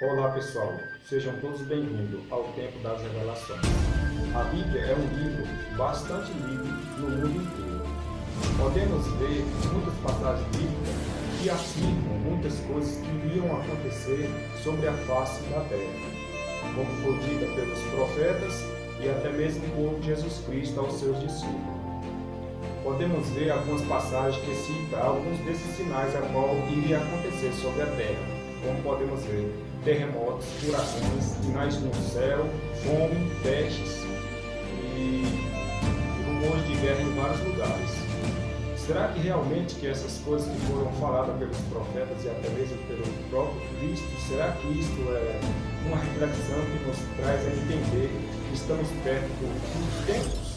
Olá pessoal, sejam todos bem-vindos ao Tempo das Revelações. A Bíblia é um livro bastante lido no mundo inteiro. Podemos ver muitas passagens bíblicas que afirmam muitas coisas que iriam acontecer sobre a face da terra, como foi dita pelos profetas e até mesmo por Jesus Cristo aos seus discípulos. Podemos ver algumas passagens que citam alguns desses sinais a qual iria acontecer sobre a terra, como podemos ver terremotos, furacões, sinais no céu, fome, pestes e rumores de guerra em vários lugares. Será que realmente que essas coisas que foram faladas pelos profetas e até mesmo pelo próprio Cristo, será que isto é uma reflexão que nos traz a entender que estamos perto dos tempos?